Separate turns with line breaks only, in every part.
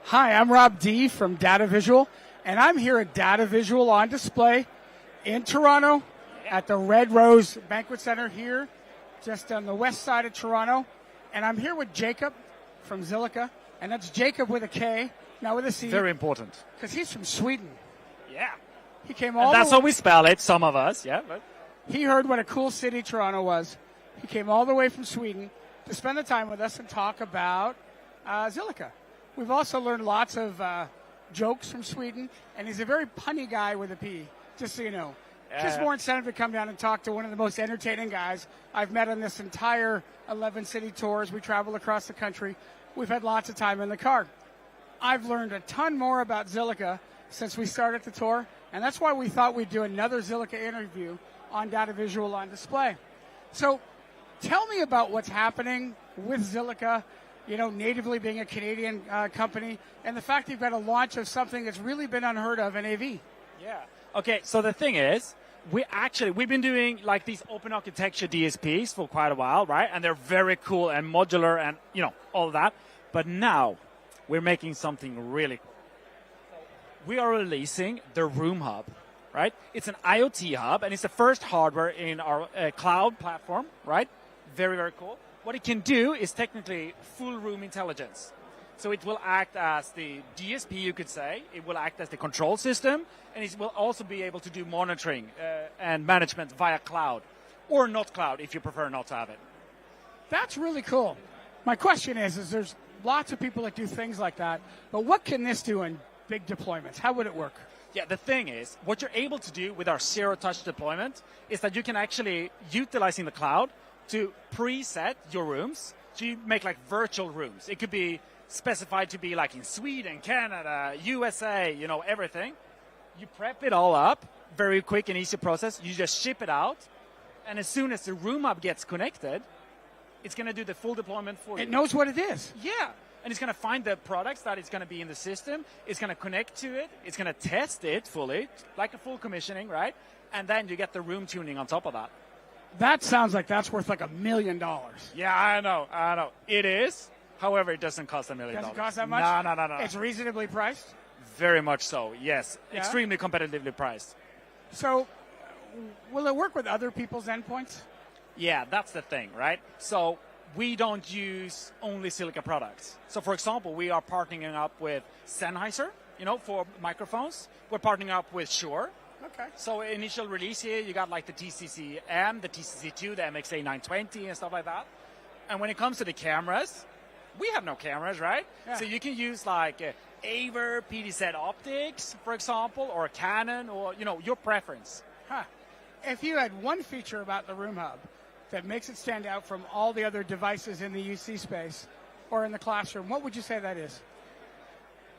Hi, I'm Rob D from DataVisual, and I'm here at DataVisual on display in Toronto at the Red Rose Banquet Center here, just on the west side of Toronto. And I'm here with Jakob from Xilica, and that's Jakob with a K, not with a C.
Very important.
Because he's from Sweden.
Yeah.
He came all
That's
the way.
how we spell it, some of us, yeah. But
He heard what a cool city Toronto was. He came all the way from Sweden to spend the time with us and talk about Xilica. We've also learned lots of jokes from Sweden, and he's a very punny guy with a P, just so you know. Just more incentive to come down and talk to one of the most entertaining guys I've met on this entire 11 city tours. We travel across the country. We've had lots of time in the car. I've learned a ton more about Xilica since we started the tour, and that's why we thought we'd do another Xilica interview on DataVisual on display. So tell me about what's happening with Xilica, you know, natively being a Canadian company, and the fact that you've got a launch of something that's really been unheard of in AV.
yeah. Okay, so the thing is, we've been doing like these open architecture DSPs for quite a while, right? And they're very cool and modular and, you know, all of that. But now we're making something really cool. We are releasing the Room Hub, right? It's an IoT hub, and it's the first hardware in our cloud platform, right? Very, very cool. What it can do is technically full room intelligence. So it will act as the DSP, you could say. It will act as the control system, and it will also be able to do monitoring and management via cloud, or not cloud if you prefer not to have it.
That's really cool. My question is there's lots of people that do things like that, but what can this do in big deployments? How would it work?
Yeah, the thing is, what you're able to do with our zero-touch deployment is that you can actually, utilizing the cloud, to preset your rooms. So you make like virtual rooms. It could be specified to be like in Sweden, Canada, USA, you know, everything. You prep it all up, very quick and easy process. You just ship it out, and as soon as the Room Hub gets connected, it's going to do the full deployment for you.
It knows what it is.
Yeah, and it's going to find the products that it's going to be in the system. It's going to connect to it. It's going to test it fully, like a full commissioning, right? And then you get the room tuning on top of that.
That sounds like that's worth like $1 million.
Yeah, I know. It is. However, it doesn't cost $1 million.
Doesn't cost that much?
No.
It's reasonably priced?
Very much so, yes.
Yeah?
Extremely competitively priced.
So will it work with other people's endpoints?
Yeah, that's the thing, right? So we don't use only Xilica products. So, for example, we are partnering up with Sennheiser, you know, for microphones. We're partnering up with Shure.
Okay.
So initial release here, you got like the TCC-M, the TCC2, the MXA 920 and stuff like that. And when it comes to the cameras, we have no cameras, right?
Yeah.
So you can use like Aver, PDZ Optics, for example, or Canon, or, you know, your preference.
Huh. If you had one feature about the Room Hub that makes it stand out from all the other devices in the UC space or in the classroom, what would you say that is?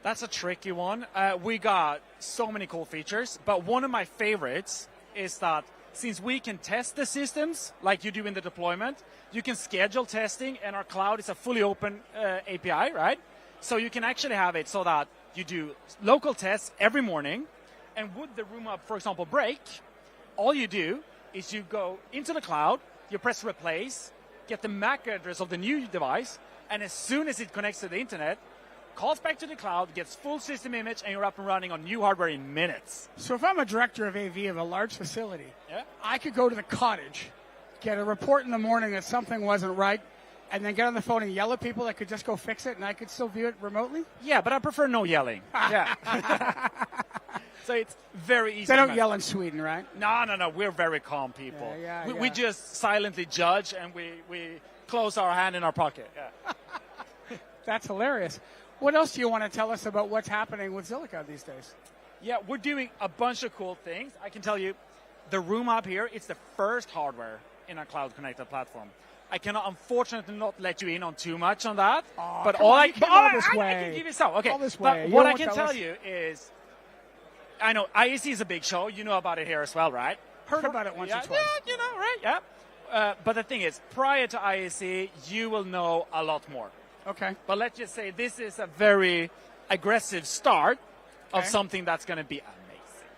That's a tricky one. We got so many cool features, but one of my favorites is that since we can test the systems like you do in the deployment, you can schedule testing, and our cloud is a fully open API, right? So you can actually have it so that you do local tests every morning, and would the Room Hub, for example, break, all you do is you go into the cloud, you press replace, get the MAC address of the new device, and as soon as it connects to the internet, calls back to the cloud, gets full system image, and you're up and running on new hardware in minutes.
So if I'm a director of AV of a large facility,
Yeah.
I could go to the cottage, get a report in the morning that something wasn't right, and then get on the phone and yell at people that could just go fix it, and I could still view it remotely?
Yeah, but I prefer no yelling. Yeah. So it's very easy.
They don't yell in Sweden, right?
No. We're very calm people.
Yeah.
We just silently judge, and we close our hand in our pocket. Yeah.
That's hilarious. What else do you want to tell us about what's happening with Xilica these days?
Yeah, we're doing a bunch of cool things. I can tell you, the Room Hub here, it's the first hardware in our cloud-connected platform. I cannot, unfortunately, not let you in on too much on that.
But I
can give you some. Okay,
all this way.
But what I can tell you is, I know IAC is a big show. You know about it here as well, right?
Heard about it once or twice.
Yeah, you know, right? Yeah. But the thing is, prior to IAC, you will know a lot more.
Okay.
But let's just say this is a very aggressive start of
Okay.
something that's going to be amazing.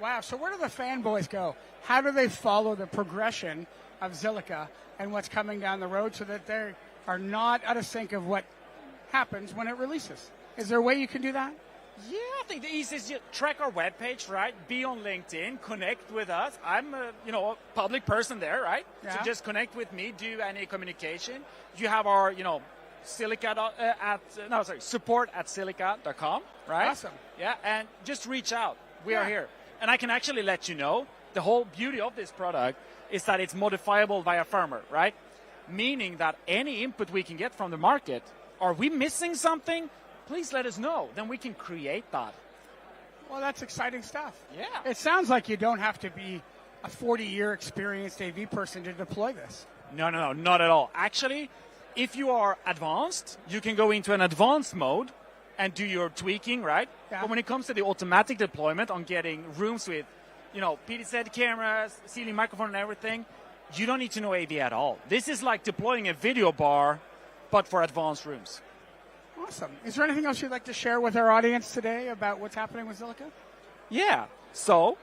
Wow. So where do the fanboys go? How do they follow the progression of Xilica and what's coming down the road so that they are not out of sync of what happens when it releases? Is there a way you can do that?
Yeah, I think the easiest is track our webpage, right? Be on LinkedIn, connect with us. I'm a public person there, right?
Yeah.
So just connect with me, do any communication. You have our, Xilica support at Xilica.com, right?
Awesome.
Yeah, and just reach out. We
Yeah.
are here. And I can actually let you know, the whole beauty of this product is that it's modifiable via firmware, right? Meaning that any input we can get from the market, are we missing something? Please let us know. Then we can create that.
Well, that's exciting stuff.
Yeah.
It sounds like you don't have to be a 40-year experienced AV person to deploy this.
No, not at all. Actually, if you are advanced, you can go into an advanced mode and do your tweaking, right?
Yeah.
But when it comes to the automatic deployment on getting rooms with, PDZ cameras, ceiling microphone and everything, you don't need to know AV at all. This is like deploying a video bar, but for advanced rooms.
Awesome. Is there anything else you'd like to share with our audience today about what's happening with Xilica?
Yeah. So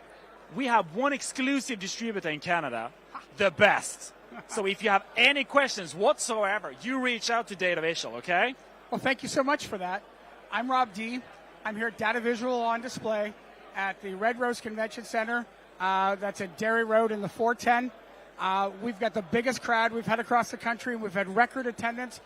we have one exclusive distributor in Canada, the best. So if you have any questions whatsoever, you reach out to DataVisual, okay?
Well, thank you so much for that. I'm Rob D. I'm here at DataVisual on display at the Red Rose Convention Center. That's at Derry Road in the 410. We've got the biggest crowd we've had across the country. We've had record attendance.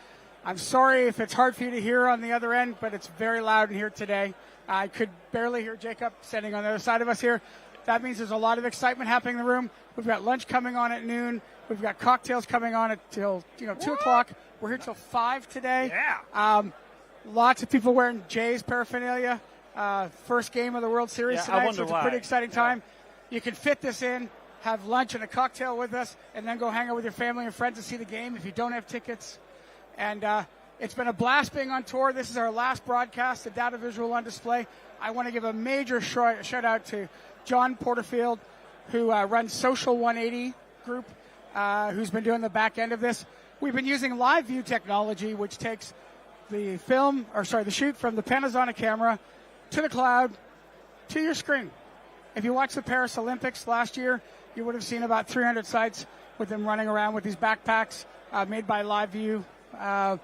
I'm sorry if it's hard for you to hear on the other end, but it's very loud in here today. I could barely hear Jakob standing on the other side of us here. That means there's a lot of excitement happening in the room. We've got lunch coming on at noon. We've got cocktails coming on till 2 o'clock. We're here till 5 today.
Yeah.
Lots of people wearing Jay's paraphernalia. First game of the World Series tonight, so it's a pretty exciting time. You can fit this in, have lunch and a cocktail with us, and then go hang out with your family and friends and see the game if you don't have tickets. And it's been a blast being on tour. This is our last broadcast at DataVisual on display. I want to give a major shout out to John Porterfield, who runs Social 180 Group, who's been doing the back end of this. We've been using live view technology, which takes the shoot from the Panasonic camera to the cloud to your screen. If you watched the Paris Olympics last year, you would have seen about 300 sites with them running around with these backpacks made by Live View that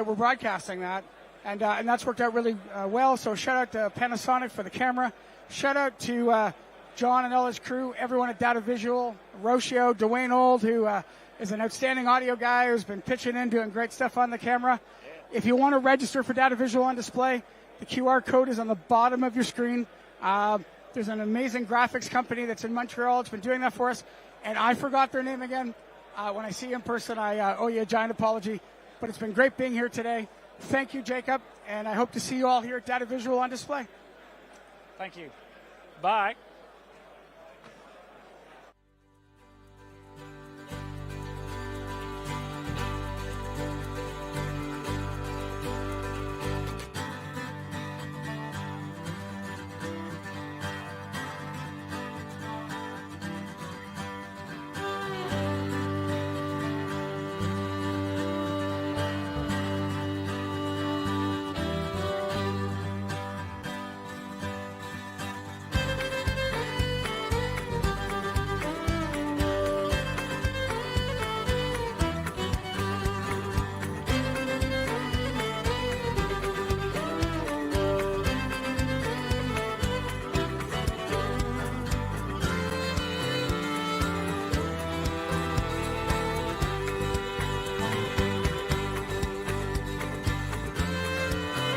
were broadcasting that. And that's worked out really well. So shout out to Panasonic for the camera. Shout out to John and all his crew, everyone at DataVisual, Rocio, Dwayne Old, who is an outstanding audio guy who's been pitching in, doing great stuff on the camera. If you want to register for DataVisual on display, the QR code is on the bottom of your screen. There's an amazing graphics company that's in Montreal. It's been doing that for us. And I forgot their name again. When I see you in person, I owe you a giant apology. But it's been great being here today. Thank you, Jakob. And I hope to see you all here at DataVisual on display.
Thank you. Bye.